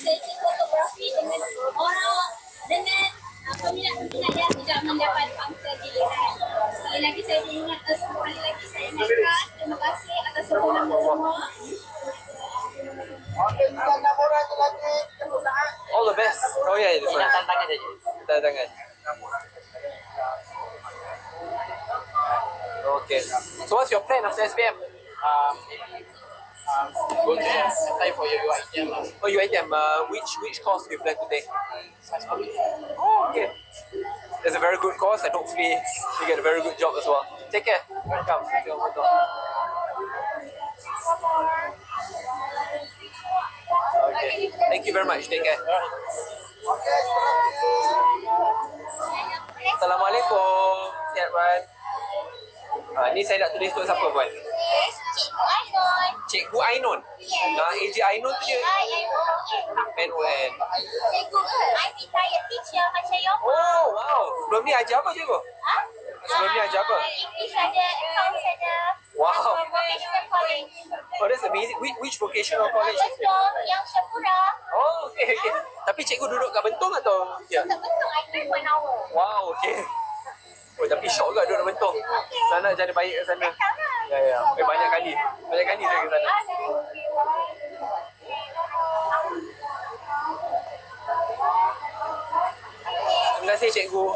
sesi fotografi dengan orang dengan peminat-peminat yang tidak mendapat pangsa giliran. Sekali lagi saya ingatkan, sekali lagi saya ingatkan, terima kasih atas sokongan semua. All the best. Oh yeah, this one. Tangan saja. Tangan. Okay. So what's your plan after SPM? Go to apply for your UiTM. Oh, UiTM. Which course do you plan to take? Oh, okay. It's a very good course, and hopefully you get a very good job as well. Take care. Welcome. Okay. Thank you very much. Take care. Assalamualaikum. Sihat, Puan? Ni saya nak tulis untuk siapa, Puan? Cikgu Ainun. Cikgu Ainun. AJ Ainun tu dia. NON. Cikgu, I'm retired teacher macam you. Oh, wow. Sebelum ni ajar apa, cikgu? Sebelum ni ajar apa? English ada, accounts ada. Wow. Vocational college. Oh, that's amazing. Which vocational college? Bentong, yang Syafura. Oh, okay. Tapi cikgu duduk kat Bentong atau? Ya. Tak betul, I drive 1 hour. Wow, okay. Oh, tapi syok juga duduk Bentong. Nak jadi baik kat sana. Ya. Banyak kali saya ke sana. Terima kasih, cikgu.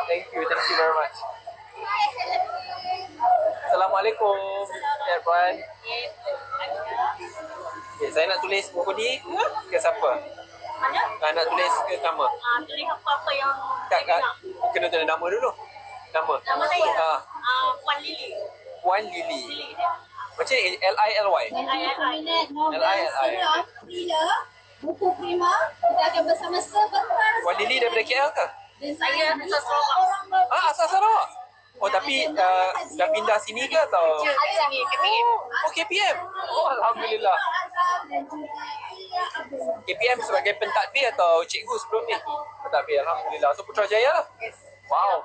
Thank you very much. Assalamualaikum. Ya, Puan. Okay, saya nak tulis buku ni ke siapa? Mana? Nak tulis ke nama? Tulis apa-apa yang Tak, kena tulis nama dulu. Nama saya? Puan Lily. Puan Lily. Macam L-I-L-Y. L-I-L-I. Buku Prima, kita akan bersama-sama. Puan Lily daripada KL ke? Saya asal Sarawak. Asal Sarawak. Oh, tapi dah pindah sini ke atau? Ada sini, KPM. Oh, KPM. Oh, Alhamdulillah. KPM sebagai pentadbir atau cikgu sebelum ni? Pentadbir, Alhamdulillah. So, Putrajaya lah? Wow.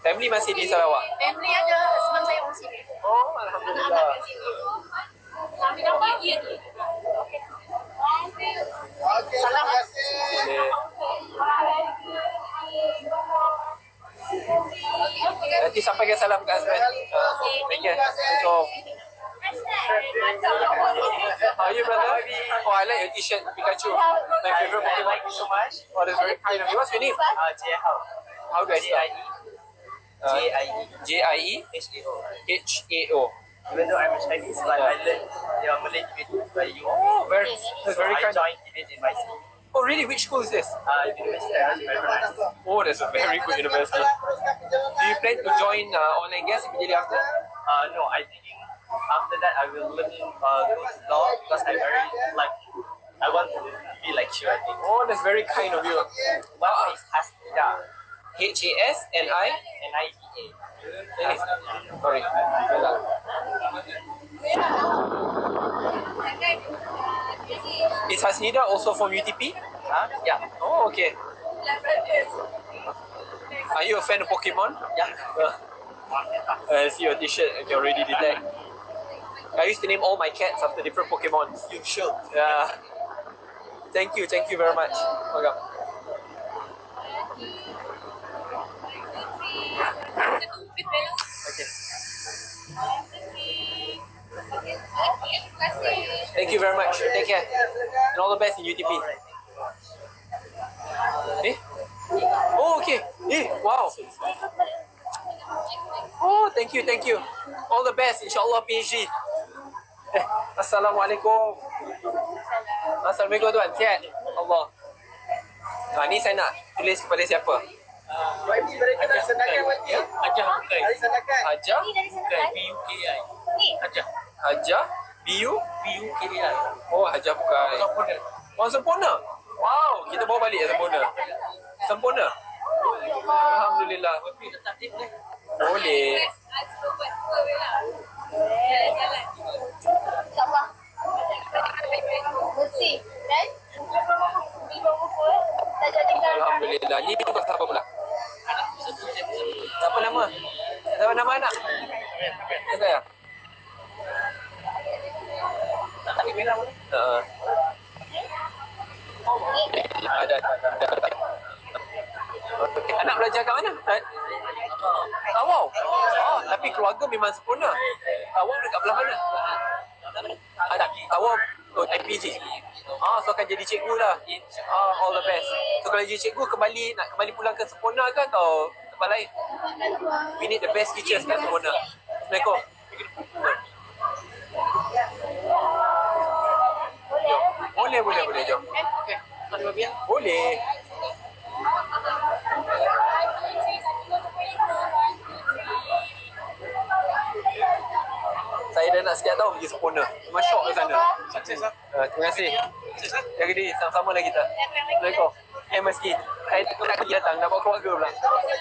Family masih di Sarawak? Family ada, sebab saya orang sini. Oh, Alhamdulillah. Kami dah bagi ni. Salam. Nanti sampaikan salam kat Azman. Thank you. So, how are you, brother? Oh, I like your t-shirt, Pikachu. My favorite Pokemon. Thank you so much. Oh, that's very kind of you. What's your name? Jiehao. How do I spell? J-I-E. J-I-E. H-A-O. H-A-O. Even though I'm a Chinese, but I learned your Malay debate by you. Oh, that's So very I kind. joined debate in my school. Oh, really? Which school is this? University of Paradise. Oh, that's a very good university. Do you plan to join oil and gas immediately after? No, I think after that I will learn go to law because I very I want to be lecturer. I think. Oh, that's very kind of you. One is Hasnida. H-A-S-N-I? N-I-D-A. Sorry. Is Hasnida also from UTP? Yeah. Oh, okay. Are you a fan of Pokemon? Yeah. I see your t-shirt. I can already detect. I used to name all my cats after different Pokemon. You should. Yeah. Thank you very much. Welcome. Okay. Thank you very much. Take care. And all the best in UTP. Oh, okay. Wow. Oh, thank you. All the best, insyaAllah PhD. Assalamualaikum. Assalamualaikum tuan, sihat? Allah. Ni saya nak tulis kepada siapa? Hajah Bukai. Hajah? Bukai. B-U-K-I. Hajah? B-U? B-U-K-I. Oh, Hajah Bukai. Orang sempurna? Wow, kita bawa balik sempurna. Sempurna? Alhamdulillah. Boleh. InsyaAllah. Bersih. Dan tak jadi Alhamdulillah. Ni untuk siapa pula? Siapa nama? Siapa nama anak? Saya. Dah. Okay. Anak belajar kat mana? Tawau. Oh, tapi keluarga memang sempurna. Tawau dekat belah mana? Tawau IPG. So akan jadi cikgu lah. All the best. So kalau jadi cikgu nak kembali pulang ke Sempurna ke atau tempat lain? We need the best teachers kat Sempurna. Assalamualaikum. Boleh, jom. Okay. Boleh. Saya dah nak sekian tahun pergi Sempurna. Memang syok ke sana. Sukses lah. Terima kasih. Jaga diri, sama-sama lah kita. Assalamualaikum. Meski saya nak pergi datang, nak bawa keluarga pula.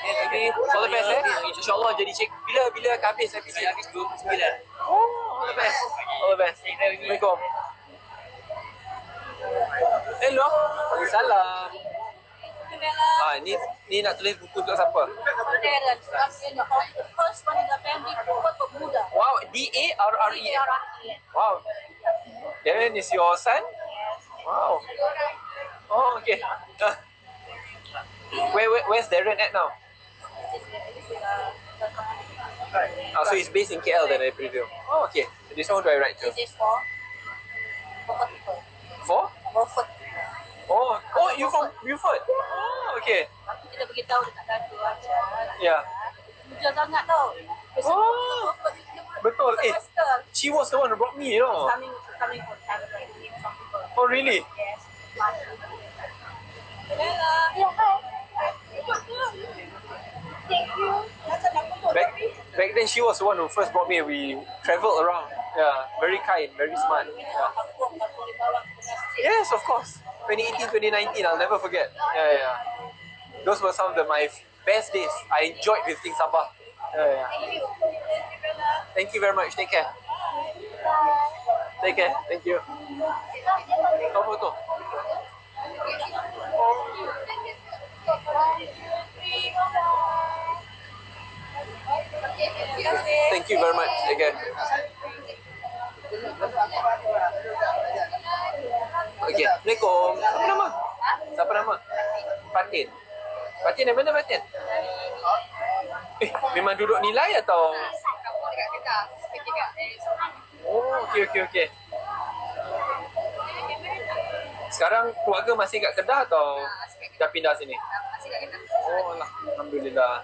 Jadi, all the best InsyaAllah jadi cik. Bila habis saya pergi? Habis 29. All the best. Assalamualaikum. Hello. Salam. Ni nak tulis buku untuk siapa? Wow, Darren. Wow. Darren is your son? Wow. Oh, okay. Where's Darren at now? So he's based in KL then, I presume. Oh, okay. So this one do I write to? This is for For? Beaufort. Oh, you from Beaufort? Oh, okay. Kita beritahu dekat kantor aja. Yeah. Dia sangat tau. Oh, betul. She was the one who brought me, you know. Coming from Canada. Oh, really? Yes. Bella. Yeah, hi. Thank you. Back then, she was the one who first brought me. We traveled around. Yeah, very kind, very smart. Yeah. Yes, of course. 2018, 2019, I'll never forget. Yeah. Those were some of my best days. I enjoyed visiting Sabah. Yeah. Thank you very much. Take care. Take care. Thank you. Kau foto. Thank you very much. Take care. Okay. Assalamualaikum. Siapa nama? Fatin. Fatin dari mana Fatin? Memang duduk nilai atau? Oh, okay. Sekarang keluarga masih kat Kedah atau dah pindah sini? Oh, alhamdulillah.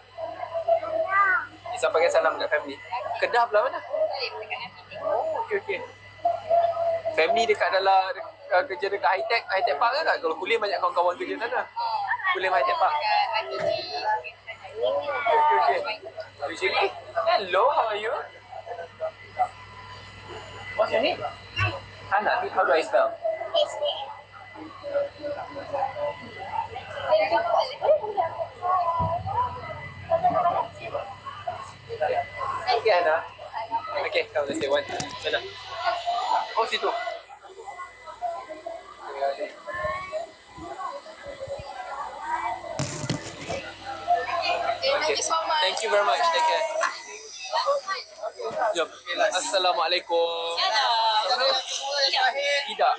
Sampaikan salam dekat family. Kedah belah mana? Oh, okay. Family dekat dalam kerja dekat High-Tech Park ke tak? Kalau kuliah banyak kawan-kawan kerja sana. Kuliah High-Tech Park. Okay. Hello, how are you? What's your name? Hannah. How do I spell? Okay, Hannah. Okay, come, let's say one. Mana? Oh, situ. Okay. Thank you very much. Take care. Jom. Assalamualaikum. Tidak.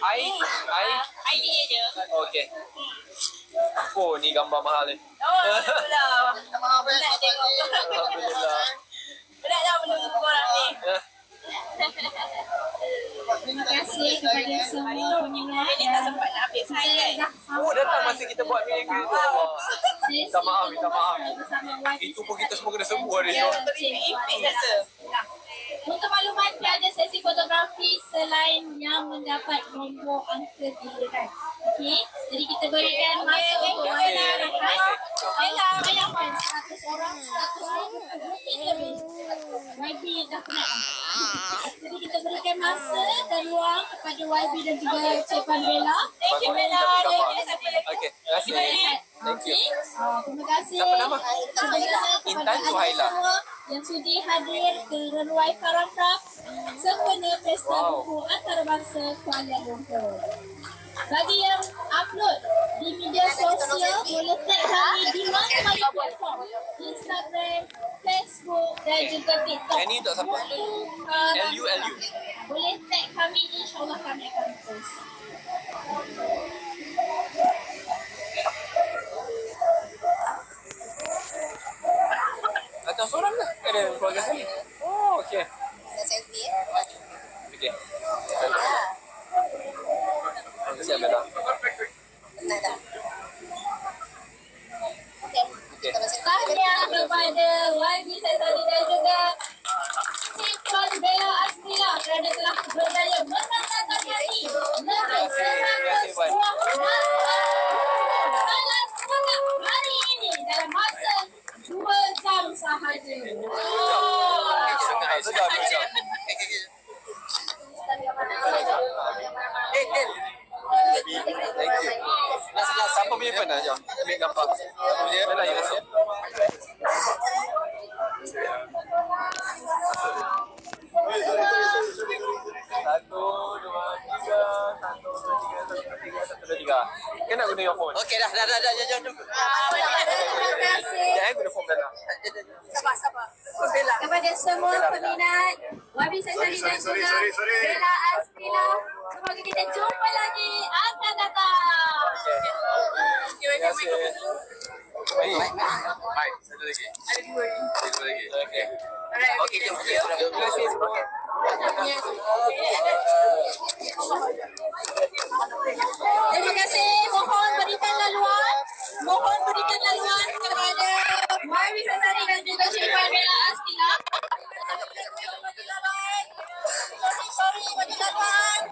ID je. Okay. Oh, ni gambar mahal ni. Alhamdulillah. Alhamdulillah. Berat dah menunggu korang ni. Terima kasih kepada semua pendengar. Ini tak sempat nak ambil saya kan? Oh, datang masa kita buat minggu tu. Minta maaf. Itu pun kita semua kena sembuh hari tu. Impit rasa. Untuk makluman, ada sesi fotografi selain yang mendapat nombor angka giliran. Okey, jadi kita berikan masa untuk banyak wan 100 orang, 100 lebih. YB dah penat. Jadi kita berikan masa dan ruang kepada YB dan juga Cikgu Bella. Thank you Bella. Okey, terima kasih. Thank you. Terima kasih. Siapa nama? Intan Suhaila. Yang sudi hadir ke Runway Paragraph sempena Pesta Buku Antarabangsa Kuala Lumpur. Bagi yang upload di media sosial, boleh tag kami di mana-mana platform. Instagram, Facebook dan juga TikTok. Any tak siapa? LU. Boleh tag kami, insyaAllah kami akan post. Datang seorang ke? Ada keluarga saya. Oh, okey. Dah selfie Okey. Terima kasih, Amela. Pernah dah. Okey. Okey. Tahniah kepada YB Saitali dan juga Cikon Bella Astila kerana telah berjaya menandatangani lebih 100 buah salah semangat hari ini dalam masa 2 jam sahaja. Sedap. Thank you. Siapa punya pen jom ambil gambar. Siapa punya pen ya rasa. Satu, dua, tiga. Kan nak guna your phone. Okay, dah. Jom. Terima kasih Jangan guna phone dalam. Sabar. kepada semua peminat YB Saitali dan juga Bella Astila. Semoga kita jumpa lagi akan datang. Terima kasih. Baik, satu lagi. Satu lagi. Okay. Okay, jom. Terima kasih. Terima kasih. Mohon berikan laluan kepada YB Saitali dan juga Cikon Bella Astila. Sorry, bagi laluan.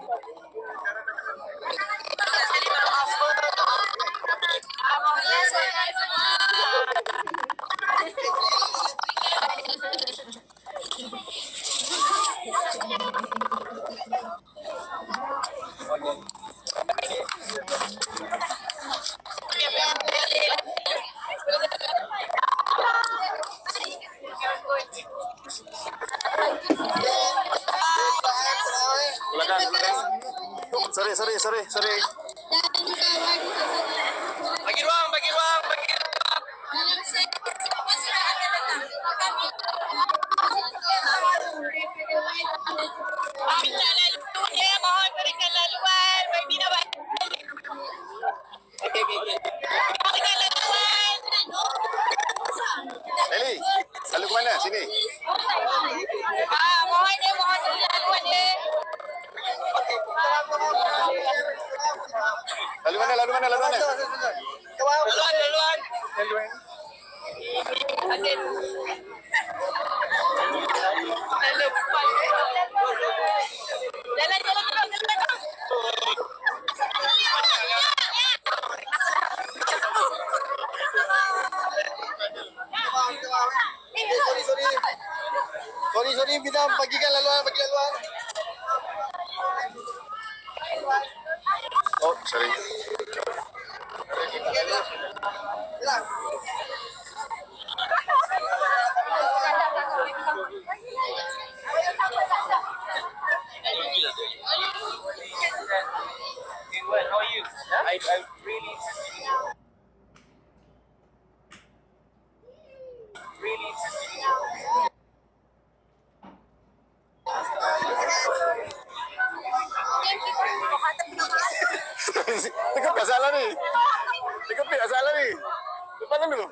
Sorry. Dan juga YB Saitali. Bagi ruang. Dalam siapa sudah akan datang. Kami Minta laluan ya. Mohon berikan laluan. Baby dah buat. Okay. Berikan laluan. Eli, lalu ke mana? Sini. Mohon laluan dia. Lalu mana? Laluan. Sorry, kita bagikan laluan. Oh, sorry. How are you? I really Teka, salah ni. Depan dulu.